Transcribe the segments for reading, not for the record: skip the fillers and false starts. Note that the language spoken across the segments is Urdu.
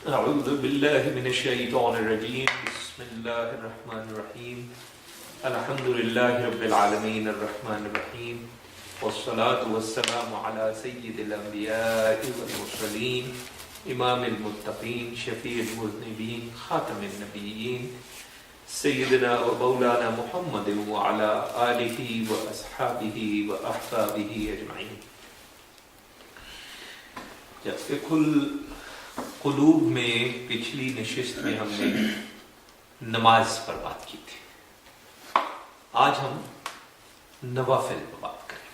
أعوذ بالله من الشيطان الرجيم بسم الله الرحمن الرحيم الحمد لله رب العالمين الرحمن الرحيم والصلاة والسلام على سيد الأنبياء والمرسلين إمام المتقين شفيع المذنبين خاتم النبيين سيدنا ومولانا محمد وعلى آله وأصحابه وأحبابه أجمعين. جیسے قلوب میں پچھلی نشست میں ہم نے نماز پر بات کی تھی. آج ہم نوافل پر بات کریں.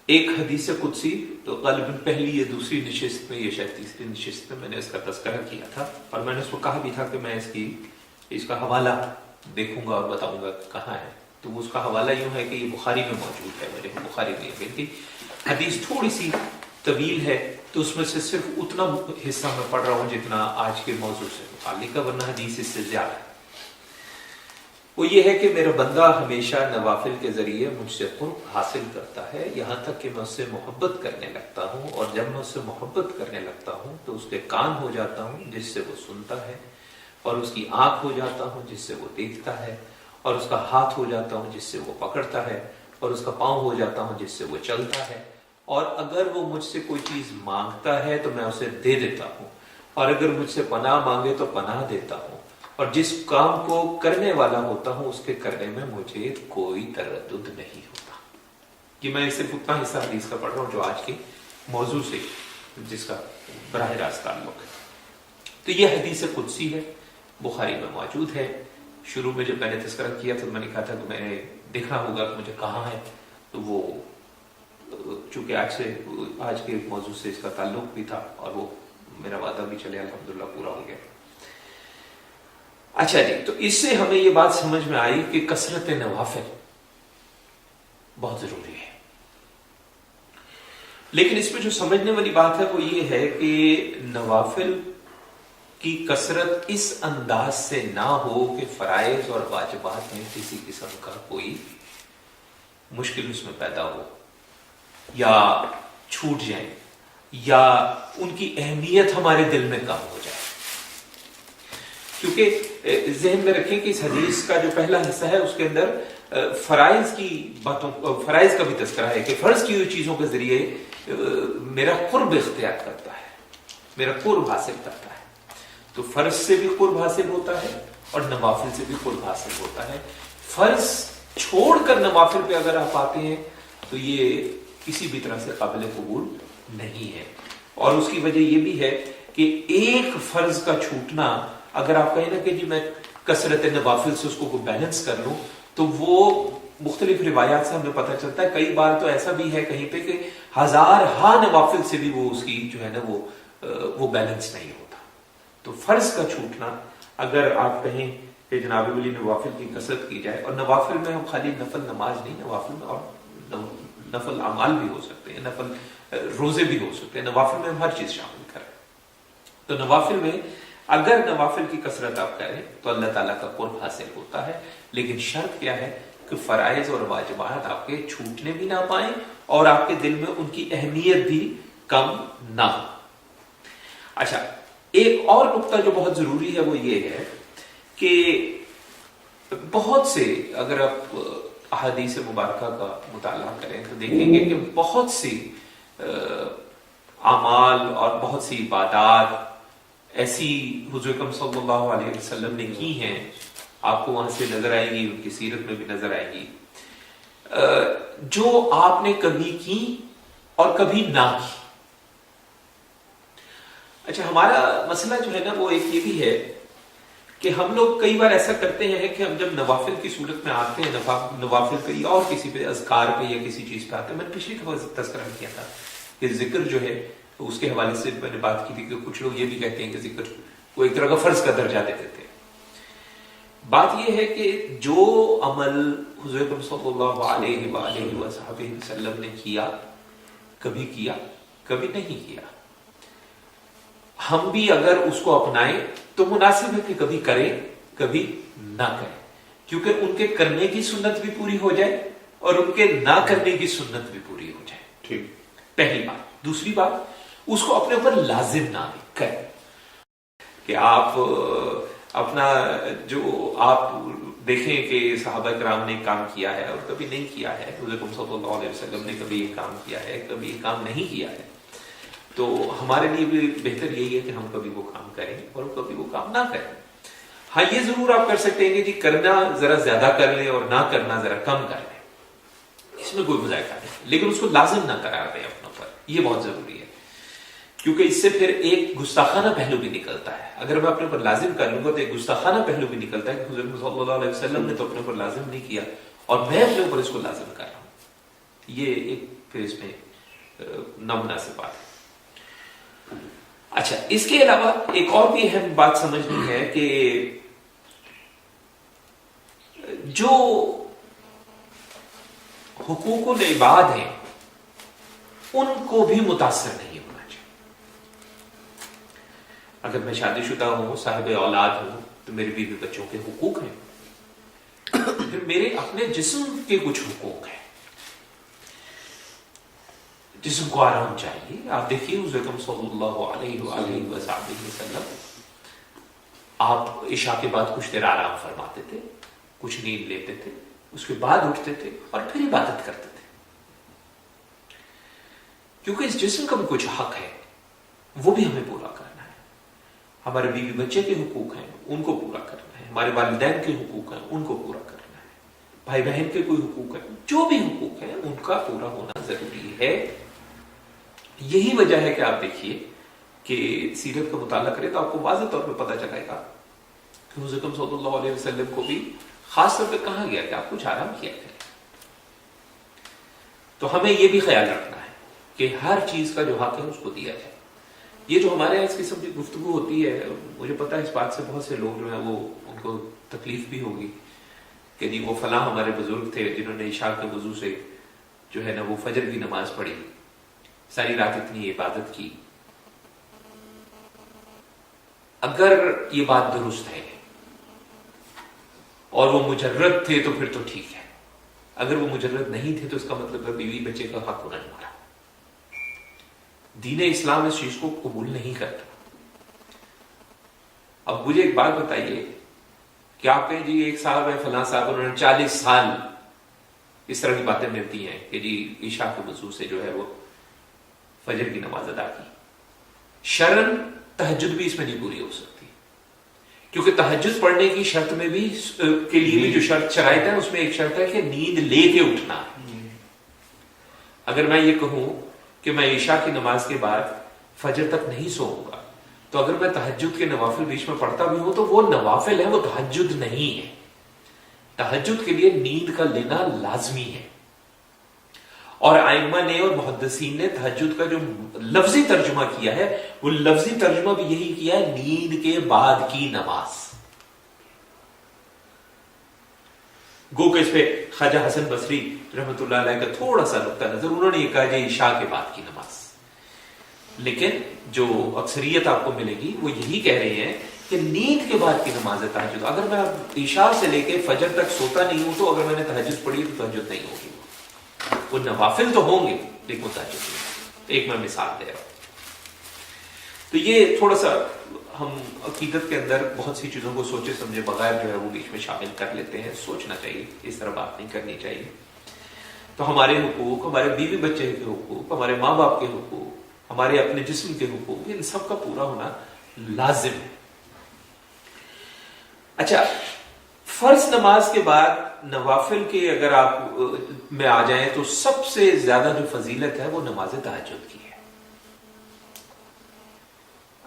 ایک حدیث قدسی تو غالباً پہلی یا دوسری نشست میں، یہ شاید تیسری نشست میں نے اس کا تذکرہ کیا تھا، اور میں نے اس کو کہا بھی تھا کہ میں اس کا حوالہ دیکھوں گا اور بتاؤں گا کہاں ہے. تو اس کا حوالہ یوں ہے کہ یہ بخاری میں موجود ہے. میرے بخاری میں بلکہ حدیث تھوڑی سی طویل ہے، تو اس میں سے صرف اتنا حصہ میں پڑھ رہا ہوں جتنا آج کے موضوع سے متعلق ہے، ورنہ حدیث اس سے زیادہ ہے. وہ یہ ہے کہ میرا بندہ ہمیشہ نوافل کے ذریعے مجھ سے قرب حاصل کرتا ہے، یہاں تک کہ میں اس سے محبت کرنے لگتا ہوں، اور جب میں اس سے محبت کرنے لگتا ہوں تو اس کے کان ہو جاتا ہوں جس سے وہ سنتا ہے، اور اس کی آنکھ ہو جاتا ہوں جس سے وہ دیکھتا ہے، اور اس کا ہاتھ ہو جاتا ہوں جس سے وہ پکڑتا ہے، اور اس کا پاؤں ہو جاتا ہوں جس سے وہ چلتا ہے. اور اگر وہ مجھ سے کوئی چیز مانگتا ہے تو میں اسے دے دیتا ہوں، اور اگر مجھ سے پناہ مانگے تو پناہ دیتا ہوں، اور جس کام کو کرنے والا ہوتا ہوں اس کے کرنے میں مجھے کوئی تردد نہیں ہوتا. کہ میں صرف اتنا حصہ حدیث کا پڑھ رہا ہوں جو آج کے موضوع سے جس کا براہ راست تعلق ہے. تو یہ حدیث قدسی ہے، بخاری میں موجود ہے. شروع میں جب میں نے تذکرہ کیا تو میں نے کہا تھا کہ میں نے دیکھنا ہوگا کہ مجھے کہاں ہے. تو وہ چونکہ آج کے موضوع سے اس کا تعلق بھی تھا، اور وہ میرا وعدہ بھی چلے الحمدللہ پورا ہو گیا. اچھا جی، تو اس سے ہمیں یہ بات سمجھ میں آئی کہ کثرت نوافل بہت ضروری ہے. لیکن اس میں جو سمجھنے والی بات ہے وہ یہ ہے کہ نوافل کی کثرت اس انداز سے نہ ہو کہ فرائض اور واجبات میں کسی قسم کا کوئی مشکل اس میں پیدا ہو، یا چھوٹ جائیں، یا ان کی اہمیت ہمارے دل میں کم ہو جائے. کیونکہ ذہن میں رکھیں کہ اس حدیث کا جو پہلا حصہ ہے اس کے اندر فرائض کی باتوں، فرائض کا بھی تذکرہ ہے کہ فرض کی ہوئی چیزوں کے ذریعے میرا قرب اختیار کرتا ہے، میرا قرب حاصل کرتا ہے. تو فرض سے بھی قرب حاصل ہوتا ہے اور نوافل سے بھی قرب حاصل ہوتا ہے. فرض چھوڑ کر نوافل پہ اگر آپ آتے ہیں تو یہ کسی بھی طرح سے قابل قبول نہیں ہے. اور اس کی وجہ یہ بھی ہے کہ ایک فرض کا چھوٹنا، اگر آپ کہیں نا کہ جی میں کثرت نوافل سے اس کو بیلنس کر لوں، تو وہ مختلف روایات سے ہمیں پتہ چلتا ہے. کئی بار تو ایسا بھی ہے کہیں پہ کہ ہزار نوافل سے بھی وہ اس کی جو ہے نا وہ بیلنس نہیں ہوتا. تو فرض کا چھوٹنا، اگر آپ کہیں کہ جناب ولی نوافل کی کثرت کی جائے، اور نوافل میں ہم خالی نفل نماز نہیں، نوافل میں اور نفل اعمال بھی ہو سکتے ہیں، نفل روزے بھی ہو سکتے ہیں، نوافل میں ہم ہر چیز شامل کریں. تو نوافل میں اگر نوافل کی کثرت آپ کریں تو اللہ تعالیٰ کا قرب حاصل ہوتا ہے. لیکن شرط کیا ہے کہ فرائض اور واجبات آپ کے چھوٹنے بھی نہ پائیں، اور آپ کے دل میں ان کی اہمیت بھی کم نہ ہو. اچھا، ایک اور نقطہ جو بہت ضروری ہے وہ یہ ہے کہ بہت سے، اگر آپ احادیث مبارکہ کا مطالعہ کریں تو دیکھیں گے کہ بہت سی اعمال اور بہت سی عبادات ایسی حضور اکرم صلی اللہ علیہ وسلم نے کی ہیں، آپ کو وہاں سے نظر آئیں گی، ان کی سیرت میں بھی نظر آئیں گی، جو آپ نے کبھی کی اور کبھی نہ کی. اچھا، ہمارا مسئلہ جو ہے نا وہ ایک یہ بھی ہے کہ ہم لوگ کئی بار ایسا کرتے ہیں کہ ہم جب نوافل کی صورت میں آتے ہیں، نوافل پہ یا اور کسی پہ، اذکار پہ یا کسی چیز پہ آتے ہیں. میں نے پچھلی دفعہ تذکرہ کیا تھا کہ ذکر جو ہے اس کے حوالے سے میں نے بات کی تھی کہ کچھ لوگ یہ بھی کہتے ہیں کہ ذکر کو ایک طرح کا فرض کا درجہ دے دیتے ہیں. بات یہ ہے کہ جو عمل حضور اکرم صلی اللہ علیہ وآلہ وسلم نے کیا، کبھی نہیں کیا، ہم بھی اگر اس کو اپنائیں تو مناسب ہے کہ کبھی کریں کبھی نہ کریں، کیونکہ ان کے کرنے کی سنت بھی پوری ہو جائے اور ان کے نہ کرنے کی سنت بھی پوری ہو جائے. ٹھیک، پہلی بات. دوسری بات، اس کو اپنے اوپر لازم نہ کریں کہ آپ اپنا جو آپ دیکھیں کہ صحابہ کرام نے کام کیا ہے اور کبھی نہیں کیا ہے، حضور صلی اللہ علیہ وسلم نے کبھی یہ کام کیا ہے، کبھی یہ کام نہیں کیا ہے، تو ہمارے لیے بھی بہتر یہی ہے کہ ہم کبھی وہ کام کریں اور کبھی وہ کام نہ کریں۔ ہاں یہ ضرور آپ کر سکتے ہیں کہ جی کرنا ذرا زیادہ کر لیں اور نہ کرنا ذرا کم کر لیں، اس میں کوئی مذائقہ نہیں، لیکن اس کو لازم نہ قرار دیں اپنے اوپر، یہ بہت ضروری ہے، کیونکہ اس سے پھر ایک گستاخانہ پہلو بھی نکلتا ہے۔ اگر میں اپنے اوپر لازم کر لوں گا تو ایک گستاخانہ پہلو بھی نکلتا ہے کہ حضور صلی اللہ علیہ وسلم نے تو اپنے اوپر لازم نہیں کیا اور میں اپنے اوپر اس کو لازم کر رہا ہوں، یہ ایک پھر اس میں نامناسب بات ہے۔ اچھا، اس کے علاوہ ایک اور بھی اہم بات سمجھنی ہے کہ جو حقوق العباد ہیں ان کو بھی متاثر نہیں ہونا چاہیے۔ اگر میں شادی شدہ ہوں، صاحب اولاد ہوں، تو میرے بیوی بچوں کے حقوق ہیں، پھر میرے اپنے جسم کے کچھ حقوق ہیں۔ جسم کو آرام چاہیے۔ آپ دیکھیے حضور صلی اللہ علیہ وآلہ وسلم آپ عشاء کے بعد کچھ دیر آرام فرماتے تھے، کچھ نیند لیتے تھے، اس کے بعد اٹھتے تھے اور پھر عبادت کرتے تھے، کیونکہ اس جسم کا بھی کچھ حق ہے، وہ بھی ہمیں پورا کرنا ہے۔ ہمارے بیوی بچے کے حقوق ہیں، ان کو پورا کرنا ہے، ہمارے والدین کے حقوق ہیں، ان کو پورا کرنا ہے، بھائی بہن کے کوئی حقوق ہیں، جو بھی حقوق ہیں ان کا پورا ہونا ضروری ہے۔ یہی وجہ ہے کہ آپ دیکھیے کہ سیرت کا مطالعہ کریں تو آپ کو واضح طور پہ پتہ چلے گا کہ حضور صلی اللہ علیہ وسلم کو بھی خاص طور پہ کہا گیا کہ آپ کچھ آرام کیا کریں۔ تو ہمیں یہ بھی خیال رکھنا ہے کہ ہر چیز کا جو حق ہے اس کو دیا جائے۔ یہ جو ہمارے یہاں اس قسم کی گفتگو ہوتی ہے، مجھے پتا ہے اس بات سے بہت سے لوگ جو ہیں وہ ان کو تکلیف بھی ہوگی کہ جی وہ فلاں ہمارے بزرگ تھے جنہوں نے عشاء کے وضو سے جو ہے نا وہ فجر کی نماز پڑھی، ساری رات اتنی عبادت کی۔ اگر یہ بات درست ہے اور وہ مجرد تھے تو پھر تو ٹھیک ہے، اگر وہ مجرد نہیں تھے تو اس کا مطلب ہے بیوی بچے کا حق ہونا ہمارا۔ دین اسلام اس چیز کو قبول نہیں کرتا۔ اب مجھے ایک بات بتائیے کہ آپ کہیں جی ایک صاحب ہے فلاں صاحب، انہوں نے 40 سال اس طرح کی باتیں ملتی ہیں کہ جی عشاء کے وضو سے جو ہے وہ فجر کی نماز ادا کی، شرعاً تہجد بھی اس میں نہیں پوری ہو سکتی، کیونکہ تہجد پڑھنے کی شرط میں بھی کے لیے بھی جو شرائط ہے اس میں ایک شرط ہے کہ نیند لے کے اٹھنا ہے۔ اگر میں یہ کہوں کہ میں عشاء کی نماز کے بعد فجر تک نہیں سوؤں گا تو اگر میں تہجد کے نوافل بیچ میں پڑھتا بھی ہوں تو وہ نوافل ہے، وہ تہجد نہیں ہے۔ تہجد کے لیے نیند کا لینا لازمی ہے، اور ائمہ نے اور محدثین نے تہجد کا جو لفظی ترجمہ کیا ہے وہ لفظی ترجمہ بھی یہی کیا ہے، نیند کے بعد کی نماز۔ گو کہ اس پہ خواجہ حسن بصری رحمۃ اللہ علیہ کا تھوڑا سا نقطہ نظر، انہوں نے یہ کہا کہ عشاء کے بعد کی نماز، لیکن جو اکثریت آپ کو ملے گی وہ یہی کہہ رہے ہیں کہ نیند کے بعد کی نماز ہے تہجد۔ اگر میں عشاء سے لے کے فجر تک سوتا نہیں ہوں تو اگر میں نے تہجد پڑھی تو تہجد نہیں ہوگی، وہ نوافل تو ہوں گے لیکن تہجد نہیں۔ ایک میں مثال دے رہا ہوں۔ تو یہ تھوڑا سا ہم عقیدت کے اندر بہت سی چیزوں کو سوچے سمجھے بغیر جو ہے وہ بیچ میں شامل کر لیتے ہیں، سوچنا چاہیے، اس طرح بات نہیں کرنی چاہیے۔ تو ہمارے حقوق، ہمارے بیوی بچے کے حقوق، ہمارے ماں باپ کے حقوق، ہمارے اپنے جسم کے حقوق، ان سب کا پورا ہونا لازم ہے۔ اچھا، فرض نماز کے بعد نوافل کے اگر آپ میں آ جائیں تو سب سے زیادہ جو فضیلت ہے وہ نماز تہجد کی ہے،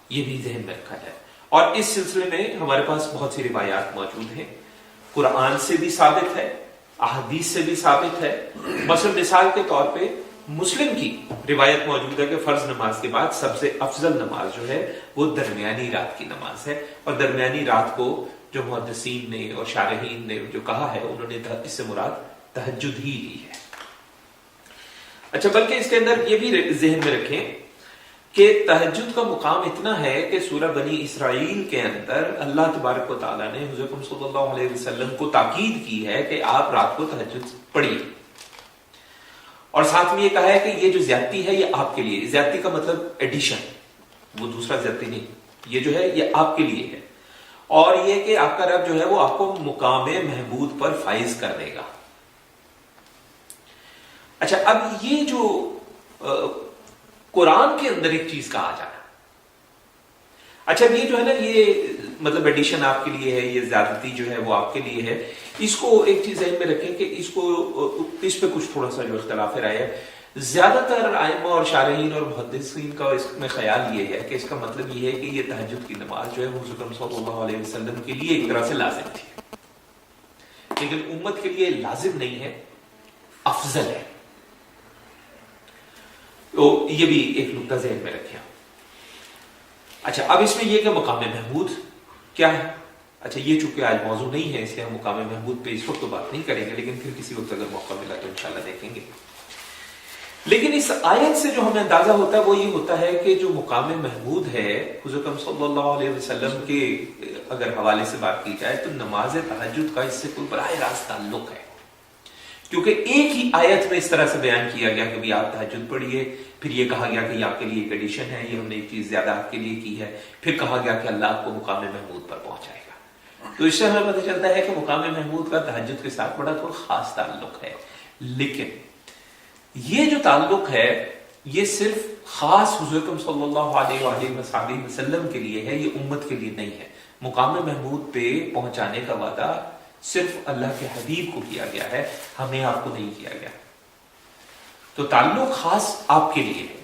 یہ بھی ذہن میں رکھا جائے۔ اور اس سلسلے میں ہمارے پاس بہت سی روایات موجود ہیں، قرآن سے بھی ثابت ہے، احادیث سے بھی ثابت ہے۔ مثلا مثال کے طور پہ مسلم کی روایت موجود ہے کہ فرض نماز کے بعد سب سے افضل نماز جو ہے وہ درمیانی رات کی نماز ہے، اور درمیانی رات کو جو محدثین نے اور شارحین نے جو کہا ہے انہوں نے اس سے مراد تہجد ہی لی ہے۔ اچھا، بلکہ اس کے اندر یہ بھی ذہن میں رکھیں کہ تہجد کا مقام اتنا ہے کہ سورہ بنی اسرائیل کے اندر اللہ تبارک و تعالیٰ نے حضور صلی اللہ علیہ وسلم کو تاکید کی ہے کہ آپ رات کو تہجد پڑھیے، اور ساتھ میں یہ کہا ہے کہ یہ جو زیادتی ہے یہ آپ کے لیے، زیادتی کا مطلب ایڈیشن، وہ دوسرا زیادتی نہیں، یہ جو ہے یہ آپ کے لیے ہے، اور یہ کہ آپ کا رب جو ہے وہ آپ کو مقام محمود پر فائز کر دے گا۔ اچھا، اب یہ جو قرآن کے اندر ایک چیز کہا جا رہا ہے، اچھا یہ جو ہے نا یہ مطلب ایڈیشن آپ کے لیے ہے، یہ زیادتی جو ہے وہ آپ کے لیے ہے، اس کو ایک چیز ذہن میں رکھیں کہ اس پہ کچھ تھوڑا سا جو اختلاف رائے ہے۔ زیادہ تر ائمہ اور شارحین اور محدثین کا اس میں خیال یہ ہے کہ اس کا مطلب یہ ہے کہ یہ تہجد کی نماز جو ہے حضور اکرم صلی اللہ علیہ وسلم کے لیے ایک طرح سے لازم تھی، لیکن امت کے لیے لازم نہیں ہے، افضل ہے۔ تو یہ بھی ایک نقطہ ذہن میں رکھیں۔ اچھا، اب اس میں یہ کہ مقام محمود کیا ہے؟ اچھا، یہ چونکہ آج موضوع نہیں ہے اس لیے ہم مقام محمود پہ اس وقت تو بات نہیں کریں گے، لیکن پھر کسی وقت اگر موقع ملا تو انشاءاللہ دیکھیں گے۔ لیکن اس آیت سے جو ہمیں اندازہ ہوتا ہے وہ یہ ہوتا ہے کہ جو مقام محمود ہے حضور اکرم صلی اللہ علیہ وسلم کے اگر حوالے سے بات کی جائے تو نماز تہجد کا اس سے کوئی براہ راست تعلق ہے، کیونکہ ایک ہی آیت میں اس طرح سے بیان کیا گیا کہ آپ تہجد پڑھیے، پھر یہ کہا گیا کہ یہ آپ کے لیے ایک ایڈیشن ہے، یہ ہم نے ایک چیز زیادہ آپ کے لیے کی ہے، پھر کہا گیا کہ اللہ آپ کو مقام محمود پر پہنچائے گا۔ تو اس سے ہمیں پتہ چلتا ہے کہ مقام محمود کا تہجد کے ساتھ بڑا تھوڑا خاص تعلق ہے، لیکن یہ جو تعلق ہے یہ صرف خاص حضور اکرم صلی اللہ علیہ وآلہ وسلم کے لیے ہے، یہ امت کے لیے نہیں ہے۔ مقام محمود پہ پہنچانے کا وعدہ صرف اللہ کے حبیب کو کیا گیا ہے، ہمیں آپ کو نہیں کیا گیا، تو تعلق خاص آپ کے لیے ہے۔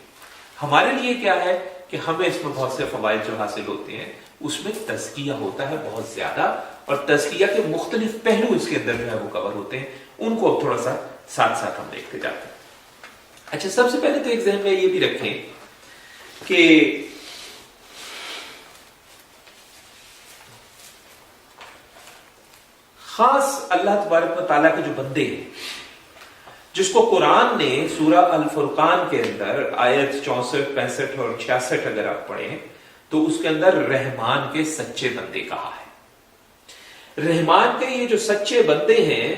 ہمارے لیے کیا ہے کہ ہمیں اس میں بہت سے فوائد جو حاصل ہوتے ہیں، اس میں تزکیہ ہوتا ہے بہت زیادہ، اور تزکیہ کے مختلف پہلو اس کے اندر جو ہے وہ کور ہوتے ہیں، ان کو اب تھوڑا سا ساتھ ساتھ ہم دیکھتے جاتے ہیں۔ اچھا، سب سے پہلے تو ایک ذہن میں یہ بھی رکھیں کہ خاص اللہ تبارک و تعالیٰ کے جو بندے ہیں، جس کو قرآن نے سورہ الفرقان کے اندر آیت 64، 65 اور 66 اگر آپ پڑھیں تو اس کے اندر رحمان کے سچے بندے کہا ہے۔ رحمان کے یہ جو سچے بندے ہیں،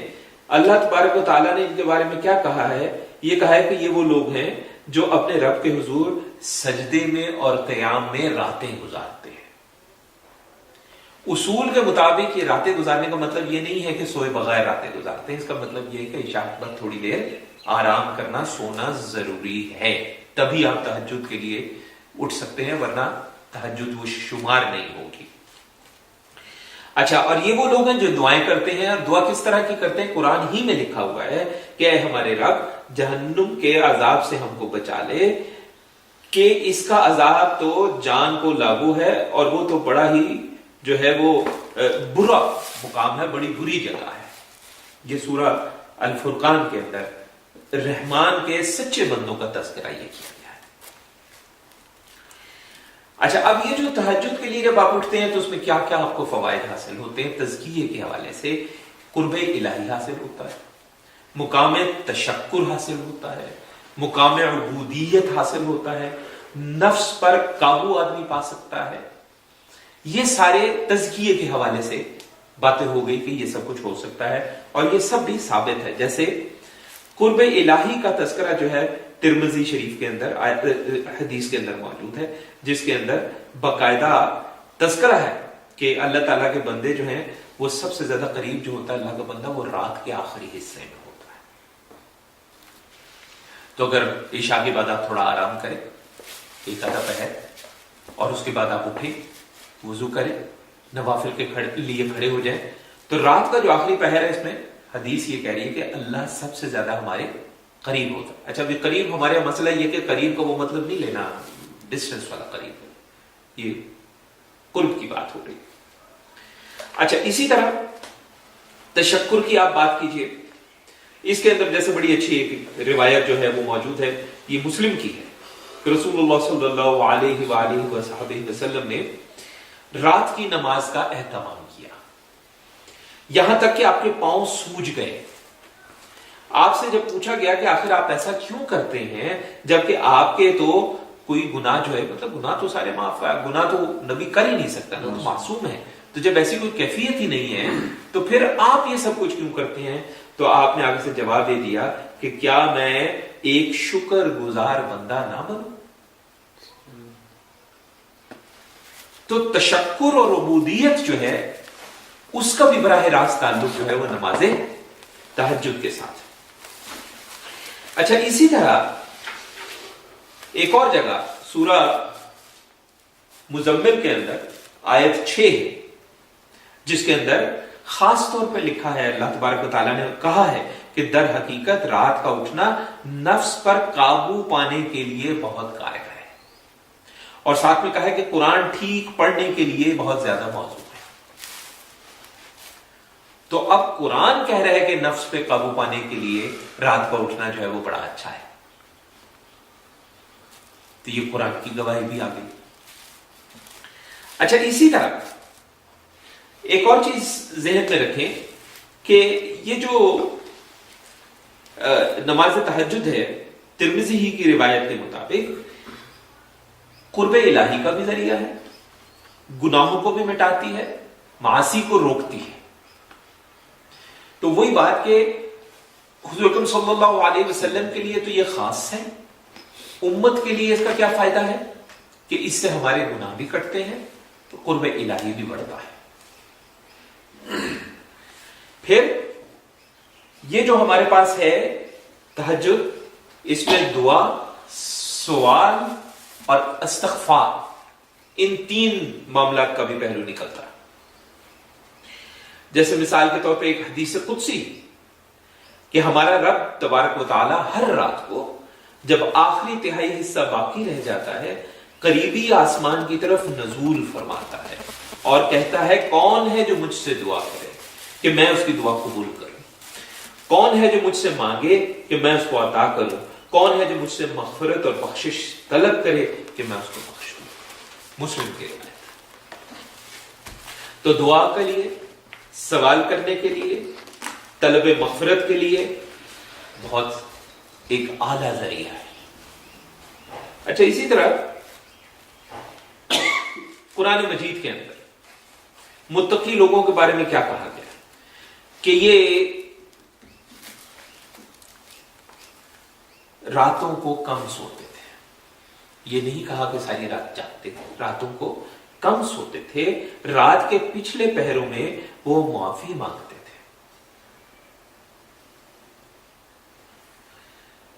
اللہ تبارک و تعالیٰ نے ان کے بارے میں کیا کہا ہے؟ یہ کہا ہے کہ یہ وہ لوگ ہیں جو اپنے رب کے حضور سجدے میں اور قیام میں راتیں گزارتے ہیں۔ اصول کے مطابق یہ راتیں گزارنے کا مطلب یہ نہیں ہے کہ سوئے بغیر راتیں گزارتے ہیں، اس کا مطلب یہ ہے کہ عشاء کے بعد تھوڑی دیر آرام کرنا، سونا ضروری ہے، تبھی آپ تہجد کے لیے اٹھ سکتے ہیں، ورنہ تہجد وہ شمار نہیں ہوگی۔ اچھا، اور یہ وہ لوگ ہیں جو دعائیں کرتے ہیں، اور دعا کس طرح کی کرتے ہیں؟ قرآن ہی میں لکھا ہوا ہے کہ اے ہمارے رب، جہنم کے عذاب سے ہم کو بچا لے، کہ اس کا عذاب تو جان کو لاگو ہے، اور وہ تو بڑا ہی جو ہے وہ برا مقام ہے، بڑی بری جگہ ہے۔ یہ سورہ الفرقان کے اندر رحمان کے سچے بندوں کا تذکرہ یہ کیا گیا ہے۔ اچھا، اب یہ جو تہجد کے لیے جب آپ اٹھتے ہیں تو اس میں کیا کیا آپ کو فوائد حاصل ہوتے ہیں؟ تزکیے کے حوالے سے قرب الہی حاصل ہوتا ہے، مقام تشکر حاصل ہوتا ہے، مقام عبودیت حاصل ہوتا ہے، نفس پر قابو آدمی پا سکتا ہے۔ یہ سارے تزکیے کے حوالے سے باتیں ہو گئی کہ یہ سب کچھ ہو سکتا ہے، اور یہ سب بھی ثابت ہے۔ جیسے قرب الہی کا تذکرہ جو ہے ترمذی شریف کے اندر حدیث کے اندر موجود ہے، جس کے اندر باقاعدہ تذکرہ ہے کہ اللہ تعالیٰ کے بندے جو ہیں وہ سب سے زیادہ قریب جو ہوتا ہے اللہ کا بندہ، وہ رات کے آخری حصے میں ہوتا ہے۔ تو اگر عشاء کے بعد آپ تھوڑا آرام کریں، ایک آدھا پہر، اور اس کے بعد آپ اٹھیں، وضو کریں، نوافل کے لیے کھڑے ہو جائیں، تو رات کا جو آخری پہر ہے اس میں حدیث یہ کہہ رہی ہے کہ اللہ سب سے زیادہ ہمارے قریب ہوتا ہے۔ اچھا، یہ قریب ہمارے مسئلہ یہ کہ قریب کا وہ مطلب نہیں لینا ڈسٹنس والا قریب ہے، یہ قرب کی بات ہو رہی۔ اچھا، اسی طرح تشکر کی آپ بات کیجئے، اس کے اندر جیسے بڑی اچھی ایک روایت جو ہے وہ موجود ہے، یہ مسلم کی ہے کہ رسول اللہ صلی اللہ علیہ وآلہ وسلم نے رات کی نماز کا اہتمام کیا، یہاں تک کہ آپ کے پاؤں سوج گئے۔ آپ سے جب پوچھا گیا کہ آخر آپ ایسا کیوں کرتے ہیں، جبکہ آپ کے تو کوئی گناہ جو ہے، مطلب گناہ تو سارے معاف ہے، گناہ تو نبی کر ہی نہیں سکتا، وہ تو معصوم ہے، تو جب ایسی کوئی کیفیت ہی نہیں ہے تو پھر آپ یہ سب کچھ کیوں کرتے ہیں؟ تو آپ نے آگے سے جواب دے دیا کہ کیا میں ایک شکر گزار بندہ نہ بنو. تو تشکر اور عبودیت جو ہے اس کا بھی براہ راست تعلق جو ہے وہ نماز تہجد کے ساتھ. اچھا اسی طرح ایک اور جگہ سورہ مزمل کے اندر آیت 6 ہے جس کے اندر خاص طور پہ لکھا ہے، اللہ تبارک و تعالیٰ نے کہا ہے کہ در حقیقت رات کا اٹھنا نفس پر قابو پانے کے لیے بہت کارگر ہے، اور ساتھ میں کہا ہے کہ قرآن ٹھیک پڑھنے کے لیے بہت زیادہ موزوں ہے. تو اب قرآن کہہ رہا ہے کہ نفس پہ قابو پانے کے لیے رات کا اٹھنا جو ہے وہ بڑا اچھا ہے. تو یہ قرآن کی گواہی بھی آ گئی. اچھا اسی طرح ایک اور چیز ذہن میں رکھیں کہ یہ جو نماز تہجد ہے ترمذی ہی کی روایت کے مطابق قرب الہی کا بھی ذریعہ ہے، گناہوں کو بھی مٹاتی ہے، معاصی کو روکتی ہے. تو وہی بات کہ حضور اکرم صلی اللہ علیہ وسلم کے لیے تو یہ خاص ہے، امت کے لیے اس کا کیا فائدہ ہے کہ اس سے ہمارے گناہ بھی کٹتے ہیں، تو قرب الہی بھی بڑھتا ہے. پھر یہ جو ہمارے پاس ہے تہجد، اس میں دعا، سوال اور استغفار، ان 3 معاملات کا بھی پہلو نکلتا ہے. جیسے مثال کے طور پہ ایک حدیث قدسی کہ ہمارا رب تبارک و تعالی ہر رات کو جب آخری تہائی حصہ باقی رہ جاتا ہے قریبی آسمان کی طرف نزول فرماتا ہے اور کہتا ہے کون ہے جو مجھ سے دعا کرے کہ میں اس کی دعا قبول کروں، کون ہے جو مجھ سے مانگے کہ میں اس کو عطا کروں، کون ہے جو مجھ سے مغفرت اور بخشش طلب کرے کہ میں اس کو بخشوں. مسلم کے روایت. تو دعا کے لیے، سوال کرنے کے لیے، طلب مغفرت کے لیے بہت ایک اعلیٰ ذریعہ ہے. اچھا اسی طرح قرآن مجید کے اندر متقی لوگوں کے بارے میں کیا کہا گیا کہ یہ راتوں کو کم سوتے تھے. یہ نہیں کہا کہ ساری رات جاگتے تھے، راتوں کو کم سوتے تھے، رات کے پچھلے پہروں میں وہ معافی مانگتے تھے.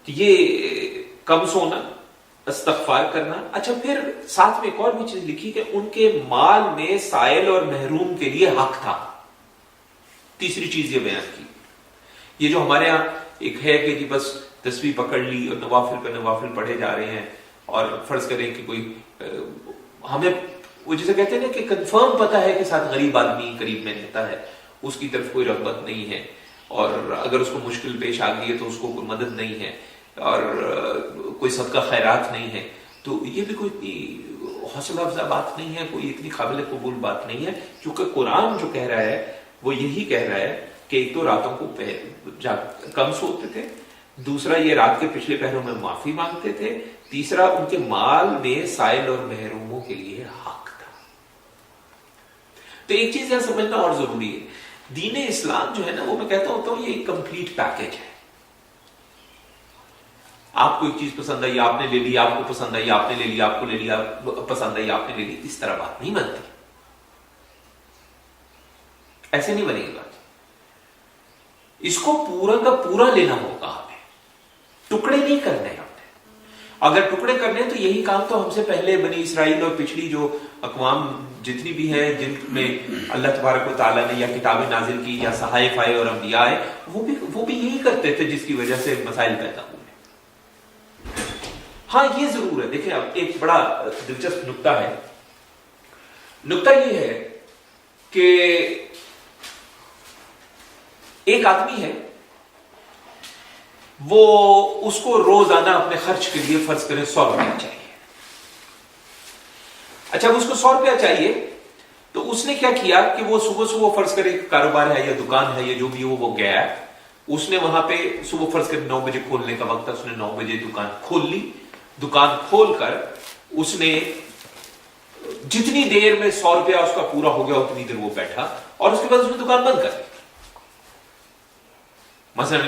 یہ کم سونا، استغفار کرنا. اچھا پھر ساتھ میں ایک اور بھی چیز لکھی کہ ان کے مال میں سائل اور محروم کے لیے حق تھا. تیسری چیز یہ بیان کی، یہ جو ہمارے ہاں ایک ہے کہ جی بس تسبیح پکڑ لی اور نوافل پہ نوافل پڑھے جا رہے ہیں، اور فرض کریں کہ کوئی ہمیں وہ جسے کہتے ہیں نا کہ کنفرم پتا ہے کہ ساتھ غریب آدمی قریب میں رہتا ہے، اس کی طرف کوئی رغبت نہیں ہے، اور اگر اس کو مشکل پیش آ گئی ہے تو اس کو کوئی مدد نہیں ہے، اور کوئی صدقہ خیرات نہیں ہے، تو یہ بھی کوئی حوصلہ افزا بات نہیں ہے، کوئی اتنی قابل قبول بات نہیں ہے. کیونکہ قرآن جو کہہ رہا ہے وہ یہی کہہ رہا ہے کہ ایک تو راتوں کو کم سوتے تھے، دوسرا یہ رات کے پچھلے پہروں میں معافی مانگتے تھے، تیسرا ان کے مال میں سائل اور محروموں کے لیے حق تھا. تو ایک چیز یہاں سمجھنا اور ضروری ہے، دین اسلام جو ہے نا وہ میں کہتا ہوں یہ ایک کمپلیٹ پیکج ہے. آپ کو ایک چیز پسند آئی آپ نے لے لی، آپ کو پسند آئی آپ نے لے لی، آپ کو لے لیا پسند آئی آپ نے لے لی، اس طرح بات نہیں بنتی، ایسے نہیں بنے گی بات. اس کو پورا کا پورا لینا ہوگا، ہمیں ٹکڑے نہیں کرنے. ہم نے اگر ٹکڑے کرنے تو یہی کام تو ہم سے پہلے بنی اسرائیل اور پچھلی جو اقوام جتنی بھی ہیں جن میں اللہ تبارک و تعالیٰ نے یا کتابیں نازل کی یا صحائف آئے اور انبیاء آئے، وہ بھی یہی کرتے تھے، جس کی وجہ سے مسائل پیدا ہوئے. ہاں یہ ضرور ہے، دیکھیں اب ایک بڑا دلچسپ نکتہ ہے. نکتہ یہ ہے کہ ایک آدمی ہے، وہ اس کو روزانہ اپنے خرچ کے لیے فرض کریں 100 روپیہ چاہیے. اچھا اس کو 100 روپیہ چاہیے تو اس نے کیا کیا کہ وہ صبح فرض کریں کاروبار ہے یا دکان ہے یا جو بھی ہو، وہ گیا، اس نے وہاں پہ صبح فرض کریں 9 بجے کھولنے کا وقت تھا، اس نے 9 بجے دکان کھول لی. دکان کھول کر اس نے جتنی دیر میں 100 روپیہ اس کا پورا ہو گیا اتنی دیر وہ بیٹھا، اور اس کے بعد اس نے دکان بند کر دی. مثلا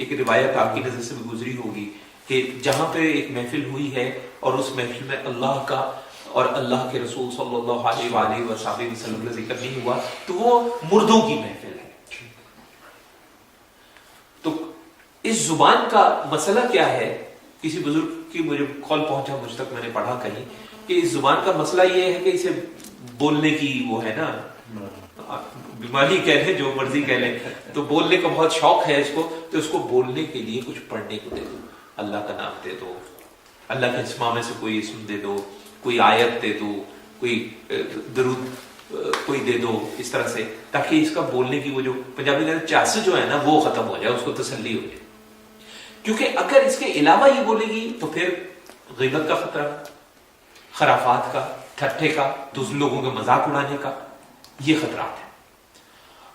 ایک روایت آپ کی نظر سے بھی گزری ہوگی کہ جہاں پہ ایک محفل ہوئی ہے اور اس محفل میں اللہ کا اور اللہ کے رسول صلی اللہ علیہ وآلہ وسلم کا ذکر نہیں ہوا تو وہ مردوں کی محفل ہے. تو اس زبان کا مسئلہ کیا ہے؟ کسی بزرگ کی مجھے کال پہنچا مجھ تک، میں نے پڑھا کہیں کہ اس زبان کا مسئلہ یہ ہے کہ اسے بولنے کی وہ ہے نا بیماری کہہ لیں جو مرضی کہہ لیں، تو بولنے کا بہت شوق ہے اس کو، تو اس کو بولنے کے لیے کچھ پڑھنے کو دے دو، اللہ کا نام دے دو، اللہ کے اسماء میں سے کوئی اسم دے دو، کوئی آیت دے دو، کوئی درود کوئی دے دو، اس طرح سے، تاکہ اس کا بولنے کی وہ جو پنجابی میں چاس جو ہے نا وہ ختم ہو جائے، اس کو تسلی ہو جائے. کیونکہ اگر اس کے علاوہ یہ بولے گی تو پھر غیبت کا خطرہ، خرافات کا، ٹھٹھے کا، دوسرے لوگوں کے مذاق اڑانے کا، یہ خطرات ہیں.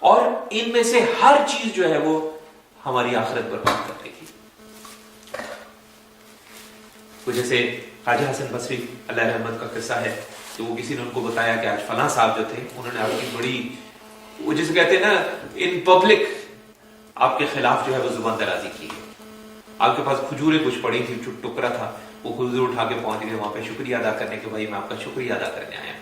اور ان میں سے ہر چیز جو ہے وہ ہماری آخرت برباد کر دے گی. تو جیسے خواجہ حسن بصری اللہ رحمت کا قصہ ہے، تو وہ کسی نے ان کو بتایا کہ آج فلاں صاحب جو تھے انہوں نے آپ کی بڑی، وہ جسے کہتے ہیں نا ان پبلک، آپ کے خلاف جو ہے وہ زبان درازی کی ہے. آپ کے پاس کھجوریں کچھ پڑی تھی، ٹکرا تھا، وہ کھجور اٹھا کے پہنچ گئے وہاں پہ شکریہ ادا کرنے کہ بھائی میں آپ کا شکریہ ادا کرنے آیا.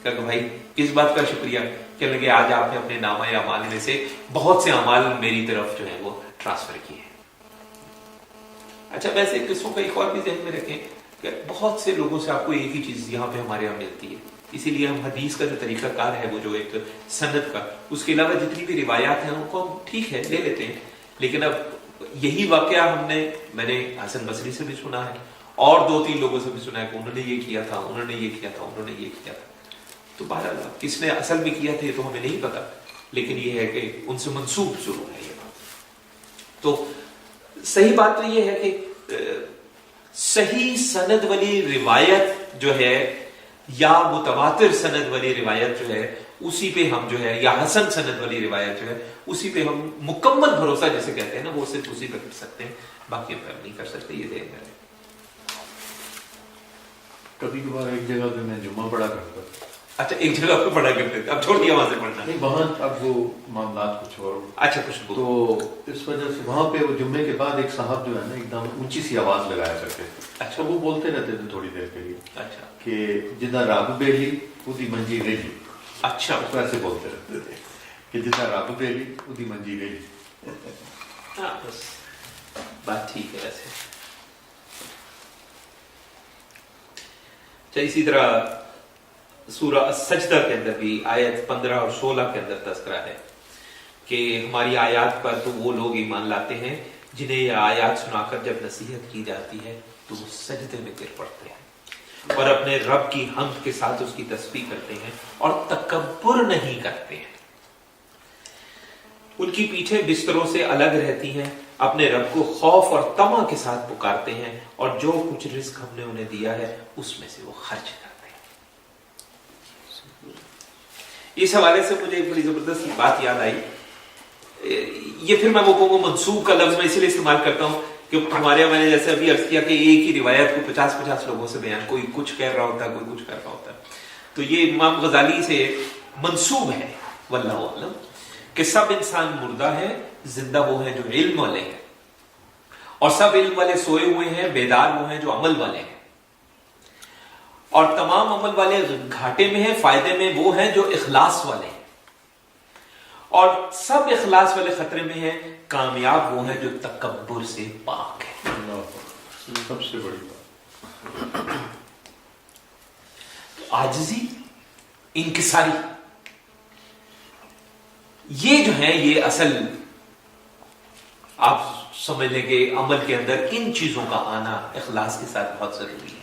کہ بھائی کس بات کا شکریہ؟ کہنے لگے آج آپ نے اپنے نامہ اعمال میں سے بہت سے اعمال میری طرف جو ہے وہ ٹرانسفر کیے ہیں. اچھا ویسے قصوں کا ایک اور بھی ذہن میں رکھیں کہ بہت سے لوگوں سے آپ کو ایک ہی چیز یہاں پہ ہمارے یہاں ملتی ہے، اسی لیے ہم حدیث کا جو طریقہ کار ہے وہ جو ایک سند کا، اس کے علاوہ جتنی بھی روایات ہیں ان کو ہم ٹھیک ہے لے لیتے ہیں. لیکن اب یہی واقعہ میں نے حسن بصری سے بھی سنا ہے اور 2-3 لوگوں سے بھی سنا ہے کہ انہوں نے یہ کیا تھا، انہوں نے یہ کیا تھا، انہوں نے یہ کیا تھا. تو بہرحال کس نے اصل میں کیا تھا یہ تو ہمیں نہیں پتا، لیکن یہ ہے کہ ان سے منسوب ضرور ہے یہ بات. تو صحیح بات تو یہ ہے کہ صحیح سند والی روایت جو ہے یا متواتر سند والی روایت جو ہے اسی پہ ہم جو ہے، یا حسن سند والی روایت جو ہے اسی پہ ہم مکمل بھروسہ جسے کہتے ہیں نا وہ صرف اسی پہ کر سکتے ہیں، باقی پہ ہم نہیں کر سکتے. یہ ذہن میں رہے. کبھی کبھار ایک جگہ پہ میں جمعہ پڑھا کرتا تھا. اچھا ایک جگہ پہ پڑھا کرتے تھے، اب چھوڑ دیا وہاں سے پڑھنا؟ نہیں وہاں اب وہ معاملات کچھ اور. اچھا کچھ تو اس وجہ سے وہاں پہ وہ جمعے کے بعد ایک صاحب جو ہے نا ایک دم اونچی سی آواز لگایا کرتے تھے. اچھا وہ بولتے رہتے تھے تھوڑی دیر کے لیے. اچھا کہ جدھر رب بیلی ادی منجی ریلی. اچھا ویسے بولتے رہتے تھے کہ جدھر رب بیلی ادی منجی ریلی. ہاں بس بات ٹھیک ہے ویسے. اسی طرح سورہ السجدہ کے اندر بھی آیت 15 اور 16 کے اندر تذکرہ ہے کہ ہماری آیات پر تو وہ لوگ ایمان لاتے ہیں جنہیں یہ آیات سنا کر جب نصیحت کی جاتی ہے تو وہ سجدے میں گر پڑتے ہیں اور اپنے رب کی حمد کے ساتھ اس کی تسبیح کرتے ہیں اور تکبر نہیں کرتے ہیں. ان کی پیٹھیں بستروں سے الگ رہتی ہیں، اپنے رب کو خوف اور طمع کے ساتھ پکارتے ہیں اور جو کچھ رزق ہم نے انہیں دیا ہے اس میں سے وہ خرچ کرتے ہیں. اس حوالے سے مجھے ایک بڑی زبردست بات یاد آئی. یہ پھر میں وہ کہوں گا منسوب کا لفظ میں اسی لیے استعمال کرتا ہوں کہ ہمارے یہاں میں نے جیسے ابھی عرض کیا کہ ایک ہی روایت کو 50 لوگوں سے بیان، کوئی کچھ کہہ رہا ہوتا ہے کوئی کچھ کر رہا ہوتا ہے. تو یہ امام غزالی سے منسوب ہے واللہ اعلم کہ سب انسان مردہ ہیں، زندہ وہ ہیں جو علم والے ہیں، اور سب علم والے سوئے ہوئے ہیں، بیدار وہ ہیں جو عمل والے ہیں، اور تمام عمل والے گھاٹے میں ہیں، فائدے میں وہ ہیں جو اخلاص والے ہیں، اور سب اخلاص والے خطرے میں ہیں، کامیاب وہ ہیں جو تکبر سے پاک ہیں. سب سے بڑی بات عاجزی، انکساری، یہ جو ہیں یہ اصل آپ سمجھ لیں کہ عمل کے اندر ان چیزوں کا آنا اخلاص کے ساتھ بہت ضروری ہے.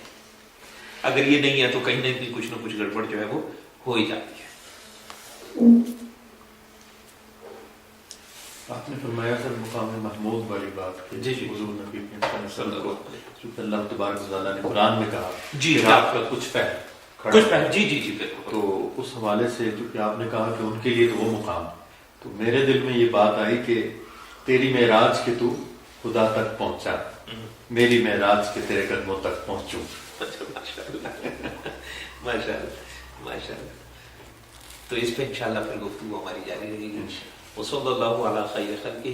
اگر یہ نہیں ہے تو کہیں نہ کہیں کچھ نہ کچھ گڑبڑ جو ہے وہ ہو ہی جاتی ہے. آپ نے فرمایا سر مقام محمود والی بات جی حضور نبی صلی اللہ علیہ وسلم کو اللہ تبارک و تعالیٰ نے قرآن میں کہا جی کہ آپ کا کچھ فہم جی جی جی بالکل. تو اس حوالے سے چونکہ آپ نے کہا کہ ان کے لیے تو وہ مقام، تو میرے دل میں یہ بات آئی کہ تیری معراج کے تو خدا تک پہنچا، میری معراج کے تیرے قدموں تک پہنچوں. ماشاء اللہ. تو اس پہ انشاءاللہ پھر گفتگو ہماری جاری رہے گی. وصلی اللہ علی خیر خلقہ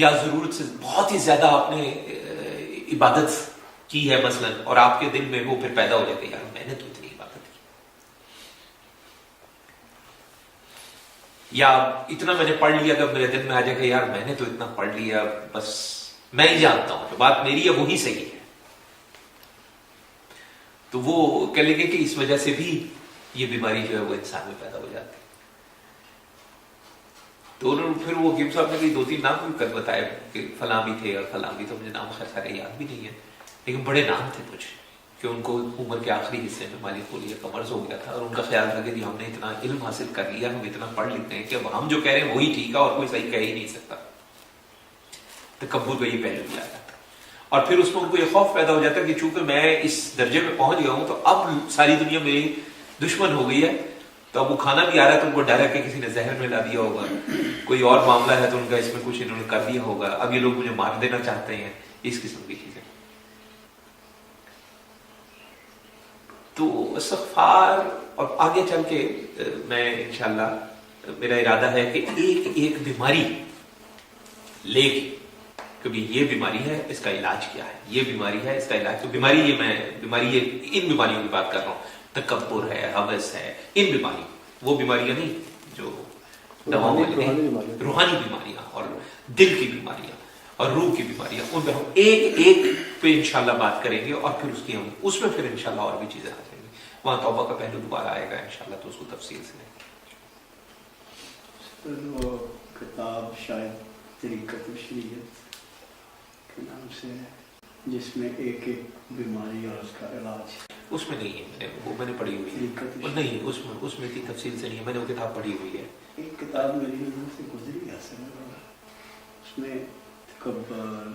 یا ضرورت سے بہت ہی زیادہ آپ نے عبادت کی ہے مثلا، اور آپ کے دل میں وہ پھر پیدا ہو جاتا ہے، یار میں نے تو اتنی عبادت کی، یا اتنا میں نے پڑھ لیا کہ میرے دل میں آ جائے کہ یار میں نے تو اتنا پڑھ لیا، بس میں ہی جانتا ہوں، جو بات میری ہے وہی صحیح ہے، تو وہ کہہ لیں گے کہ اس وجہ سے بھی یہ بیماری جو ہے وہ انسان میں پیدا ہو جاتی ہے۔ تو انہوں نے پھر وہ حکیم صاحب نے 2-3 نام بھی کر بتائے کہ فلاں بھی تھے اور فلاں بھی، تو مجھے نام خیر سارے یاد بھی نہیں ہے، لیکن بڑے نام تھے کچھ، کہ ان کو عمر کے آخری حصے میں مالی پولیو کا مرض ہو گیا تھا، اور ان کا خیال تھا کہ ہم نے اتنا علم حاصل کر لیا، ہم اتنا پڑھ لیتے ہیں کہ اب ہم جو کہہ رہے ہیں وہی ٹھیک ہے اور کوئی صحیح کہہ ہی نہیں سکتا۔ تکبر کا یہ پہلو بھی آ جاتا ہے، اور پھر اس میں ان کو یہ خوف پیدا ہو جاتا ہے کہ چونکہ میں اس درجے پہ پہنچ گیا ہوں تو اب ساری دنیا میری دشمن ہو گئی ہے، تو اب وہ کھانا بھی آ رہا ہے تو ان کو ڈر ہے کہ کسی نے زہر ملا دیا ہوگا، کوئی اور معاملہ ہے تو ان کا اس میں کچھ انہوں نے کر دیا ہوگا، اب یہ لوگ مجھے مار دینا چاہتے ہیں، اس قسم کی چیزیں۔ تو استغفار، اور آگے چل کے میں انشاءاللہ میرا ارادہ ہے کہ ایک بیماری لے کے کبھی یہ بیماری ہے اس کا علاج کیا ہے، یہ بیماری ہے اس کا علاج، تو بیماری یہ ان بیماریوں کی بات کر رہا ہوں، تکبر ہے، ہوس ہے، ان بیماری، وہ بیماریاں نہیں جو دواؤں والی نہیں، روحانی بیماریاں اور دل کی بیماریاں اور روح کی بیماریاں، ان پہ ہم ایک پہ انشاءاللہ بات کریں گے، اور پھر اس میں پھر انشاءاللہ اور بھی چیزیں آ جائیں گی، وہاں توبہ کا پہلو دوبارہ آئے گا انشاءاللہ، تو اس کو تفصیل سے لیں گے۔ وہ کتاب شاید طریقۃ الشریعت کے نام سے ہے، جس میں ایک بیماری اور اس کا علاج، اس میں نہیں ہے، میں نے پڑھی ہوئی ہے، نہیں اس میں اتنی تفصیل سے نہیں ہے، میں نے وہ کتاب پڑھی ہوئی ہے، ایک کتاب میری نظر سے گزری ہے، اس میں تکبر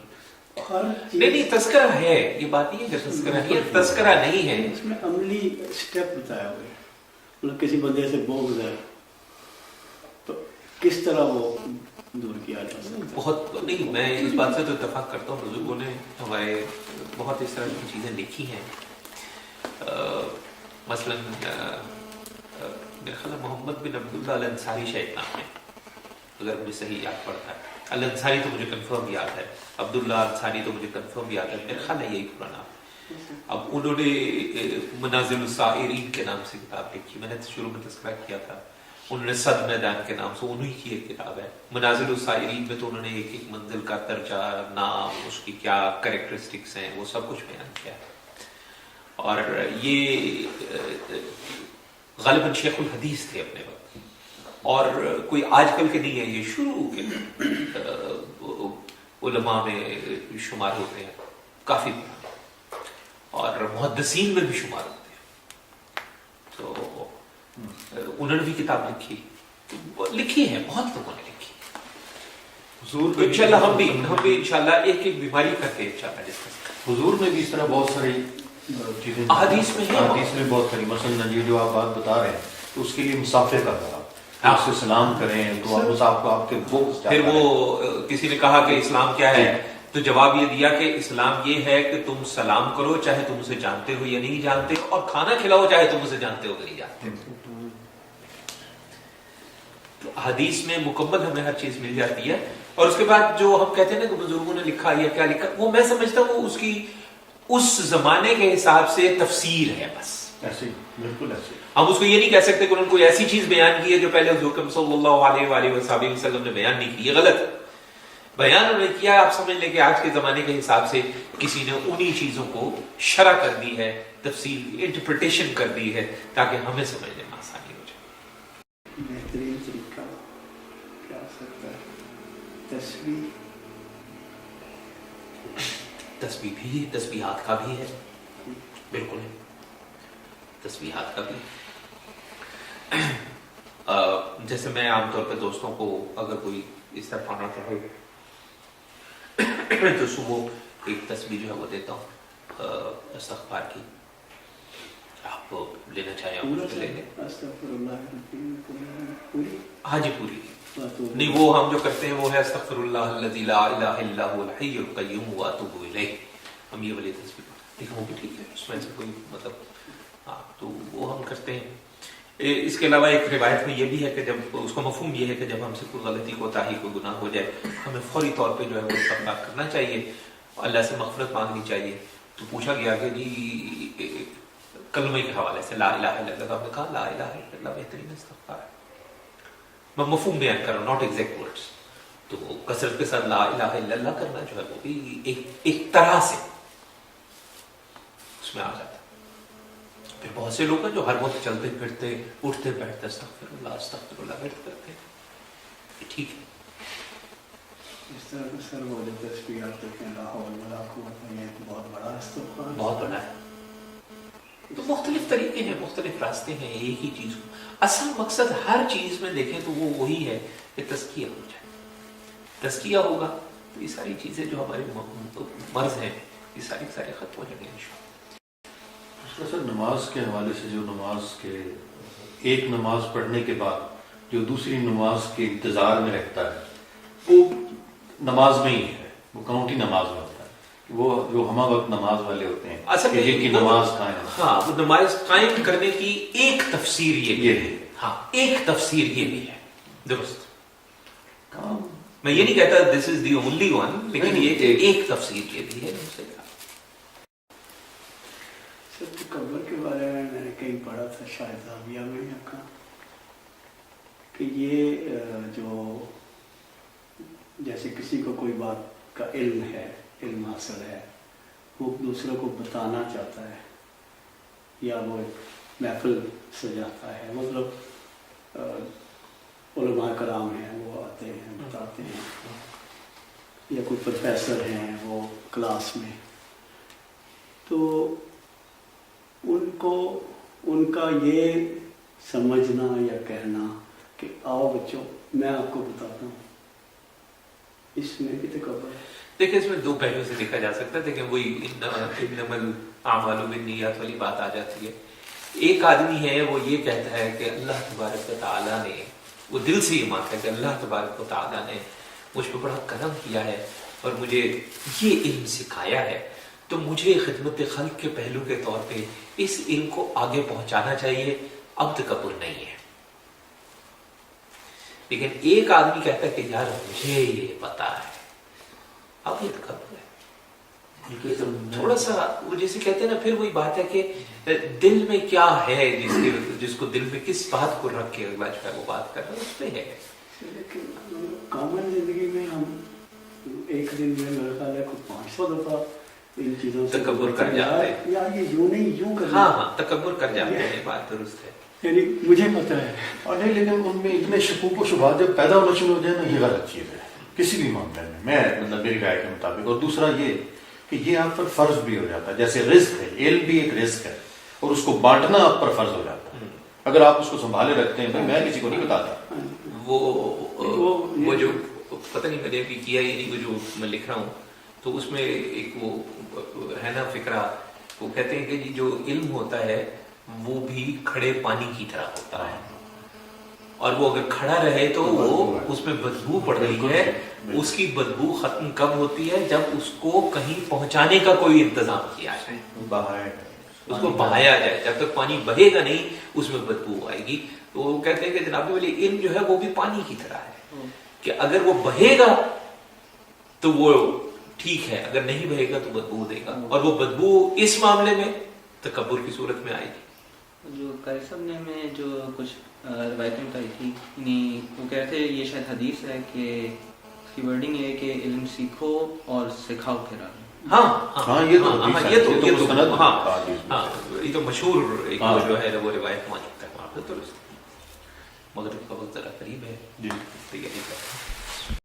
ہر نہیں تذکرہ ہے، یہ بات نہیں ہے کہ تذکرہ نہیں ہے، تذکرہ نہیں ہے، اس میں عملی سٹیپ بتایا ہوا ہے، مطلب کسی بندے سے بغض ہے تو کس طرح وہ دور کیا جا سکتا ہے۔ بہت نہیں، میں اس بات سے تو اتفاق کرتا ہوں، بزرگوں نے ہمارے بہت اس طرح کی چیزیں لکھی ہیں، مثلا میرا خیال محمد بن عبداللہ الانصاری شاید نام ہے، اگر مجھے صحیح یاد پڑتا ہے، الانصاری تو مجھے کنفرم یاد ہے، عبداللہ انصاری تو مجھے کنفرم یاد ہے، میرا خیال ہے یہی پورا نام۔ اب انہوں نے منازل السائرین کے نام سے کتاب لکھی، میں نے شروع میں تذکرہ کیا تھا، انہوں نے صد میدان کے نام سے، انہی کی ایک کتاب ہے منازل السائرین میں، تو انہوں نے ایک منزل کا درجہ، نام، اس کی کیا کریکٹرسٹکس ہیں، وہ سب کچھ بیان کیا ہے، اور یہ غالباً شیخ الحدیث تھے اپنے وقت، اور کوئی آج کل کے نہیں ہے، یہ شروع کے علماء میں شمار ہوتے ہیں، کافی اور محدثین میں بھی شمار ہوتے ہیں، تو انہوں نے بھی کتاب لکھی ہے، بہت لوگوں نے لکھی، حضور انشاءاللہ ہم بھی انشاءاللہ ایک بیماری کر کے انشاءاللہ ڈسکس، حضور میں بھی اس طرح بہت ساری چیزیں احادیث میں ہے، احادیث میں بہت ساری، مثلا یہ جو آپ بات بتا رہے ہیں تو اس کے لیے مسافے کا تھا، آپ سے سلام کریں تو آپ کے پھر وہ کسی نے کہا کہ اسلام کیا ہے، تو جواب یہ دیا کہ اسلام یہ ہے کہ تم سلام کرو چاہے تم اسے جانتے ہو یا نہیں جانتے، اور کھانا کھلاؤ چاہے تم اسے جانتے ہو یا نہیں جانتے۔ تو حدیث میں مکمل ہمیں ہر چیز مل جاتی ہے، اور اس کے بعد جو ہم کہتے ہیں نا کہ بزرگوں نے لکھا یا کیا لکھا، وہ میں سمجھتا ہوں وہ اس کی اس زمانے کے حساب سے تفسیر ہے، بس ایسے بالکل ایسے ہم اس کو یہ نہیں کہہ سکتے کہ انہوں نے کوئی ایسی چیز بیان کی ہے جو پہلے حضور صلی اللہ علیہ وآلہ وسلم نے بیان نہیں کی، یہ غلط بیان انہوں نے کیا، آپ سمجھ لیں کہ آج کے زمانے کے حساب سے کسی نے انہی چیزوں کو شرح کر دی ہے، تفصیل انٹرپریٹیشن کر دی ہے، تاکہ ہمیں سمجھنے میں آسانی ہو جائے۔ بہترین طریقہ کیا ہو سکتا ہے؟ تسبیح بھی، تسبیحات کا بھی ہے، بالکل ہے، تسبیحات کا بھی، جیسے میں عام طور پہ دوستوں کو اگر کوئی اس طرح پانا چاہے تو صبح ایک تسبیح جو ہے وہ دیتا ہوں استغفار کی، آپ لینا چاہیں آپ لے لیں، ہاں جی پوری نہیں، وہ ہم جو کرتے ہیں وہ ہے استغفر اللہ الذی لا الہ الا هو الحی القیوم واتوب الیہ، ہم یہ والی تسبیح، لیکن وہ بھی ٹھیک ہے، اس میں سے کوئی مطلب، ہاں تو وہ ہم کرتے ہیں۔ اس کے علاوہ ایک روایت میں یہ بھی ہے کہ جب اس کا مفہوم یہ ہے کہ جب ہم سے کوئی غلطی کوتاہی کوئی گناہ ہو جائے ہمیں فوری طور پہ جو ہے وہ استغفار کرنا چاہیے، اللہ سے مغفرت مانگنی چاہیے. تو پوچھا گیا کہ جی کلمے کے حوالے سے لا الہ الا اللہ، آپ نے کہا لا الہ الا اللہ بہترین استغفار ہے. میں مفہوم بیان کر رہا ہوں، ناٹ ایگزیکٹ ورڈس. تو کثرت کے ساتھ لا الہ الا اللہ کرنا جو ہے وہ بھی ایک طرح سے اس میں آ جاتا ہے. پھر بہت سے لوگ ہیں جو ہر وقت چلتے پھرتے اٹھتے بیٹھتے استغفر اللہ بیٹھ کرتے ہیں، یہ ٹھیک ہے. اس طرح کا سر وہ جو تصویر آپ دیکھیں لا حول ولا قوت الا باللہ بہت بڑا استغفار، بہت بڑا ہے. تو مختلف طریقے ہیں، مختلف راستے ہیں ایک ہی چیز کو. اصل مقصد ہر چیز میں دیکھیں تو وہ وہی ہے کہ تزکیہ ہو جائے. تزکیہ ہوگا تو یہ ساری چیزیں جو ہمارے مرض ہیں یہ ساری ختم ہو جائیں گے انشاءاللہ. سر نماز کے حوالے سے جو نماز کے ایک نماز پڑھنے کے بعد جو دوسری نماز کے انتظار میں رہتا ہے وہ نماز میں ہی ہے، وہ کاؤنٹی نماز میں ہوتا ہے، وہ جو ہمہ وقت نماز والے ہوتے ہیں اصل میں جن کی نماز قائم. ہاں وہ نماز قائم کرنے کی ایک تفسیر یہ بھی ہے. ہاں ایک تفسیر یہ بھی ہے، درست. میں یہ نہیں کہتا دس از دی اونلی ون، لیکن یہ ایک تفسیر یہ بھی ہے. سب تکبر کے بارے میں نے کہیں پڑھا تھا شاید زاویہ میں کہا کہ یہ جو جیسے کسی کو کوئی بات کا علم ہے، علم حاصل ہے، وہ دوسروں کو بتانا چاہتا ہے یا وہ ایک محفل سجاتا ہے، مطلب علماء کرام ہیں وہ آتے ہیں بتاتے ہیں، یا کوئی پروفیسر ہیں وہ کلاس میں، تو ان کا یہ سمجھنا یا کہنا کہ آؤ بچوں میں آپ کو بتاتا ہوں، اس میں بھی تکبر ہے. دیکھیں اس میں دو پہلو سے دیکھا جا سکتا ہے. دیکھیں وہی انما الاعمال بالنیات والی بات آ جاتی ہے. ایک آدمی ہے وہ یہ کہتا ہے کہ اللہ تبارک و تعالیٰ نے، وہ دل سے یہ مانتا ہے کہ اللہ تبارک و تعالیٰ نے مجھ پہ بڑا کرم کیا ہے اور مجھے یہ علم سکھایا ہے، تو مجھے خدمت خلق کے پہلو کے طور پہ اس علم کو آگے پہنچانا چاہیے. اب تکبر نہیں ہے. لیکن ایک آدمی کہتا ہے کہ یار مجھے یہ پتا ہے، اب یہ تکبر ہے. تھوڑا سا وہ جیسے کہتے ہیں نا، پھر وہی بات ہے کہ دل میں کیا ہے، جس کو دل میں کس بات کو رکھ کے اگلا جو ہے وہ بات کر رہا ہے اس پہ ہے. لیکن کامن زندگی میں ہم ایک دن میں میرا خیال ہے 500 دفعہ ان چیزوں سے تکبر کر جاتے ہیں. یا یہ یوں نہیں یوں کرنا. ہاں تکبر کر جاتے ہیں، بات درست ہے. یعنی مجھے پتا ہے اور نہیں، لیکن ان میں اتنے شکوک و شبہات جب پیدا ہونا شروع ہو جائے نا، یہ غلط چیز ہے کسی بھی معاملے میں مطلب میری رائے کے مطابق. اور دوسرا یہ کہ یہ آپ پر فرض بھی ہو جاتا ہے، جیسے رزق ہے، علم بھی ایک رزق ہے اور اس کو بانٹنا آپ پر فرض ہو جاتا ہے. اگر آپ اس کو سنبھالے رکھتے ہیں، بھائی میں کسی کو نہیں بتاتا. وہ جو پتہ نہیں میں نے ابھی کیا یہ نہیں، وہ جو میں لکھ رہا ہوں تو اس میں ایک وہ ہے نا فکرہ، وہ کہتے ہیں کہ جی جو علم ہوتا ہے وہ بھی کھڑے پانی کی طرح ہوتا ہے، اور وہ اگر کھڑا رہے تو وہ اس میں بدبو پڑ رہی ہے. اس کی بدبو ختم کب ہوتی ہے؟ جب اس کو کہیں پہنچانے کا کوئی انتظام کیا جائے، اس کو بہایا جائے. جب تک پانی بہے گا نہیں اس میں بدبو آئے گی. تو وہ کہتے ہیں کہ جناب والی علم جو ہے وہ بھی پانی کی طرح ہے کہ اگر وہ بہے گا تو وہ ٹھیک ہے، اگر نہیں بہے گا تو بدبو دے گا، اور وہ بدبو اس معاملے میں تکبر کی صورت میں آئے گی. جو قاری صاحب نے میں جو کچھ روایتیں بتائی تھی، یعنی وہ کہتے ہیں یہ شاید حدیث ہے کہ اس کی ورڈنگ یہ ہے کہ علم سیکھو اور سکھاؤ پھر آگے. یہ تو مشہور ایک جو ہے وہ روایت مانی ہے، مغرب کا وقت ذرا قریب ہے، تیاری کریں.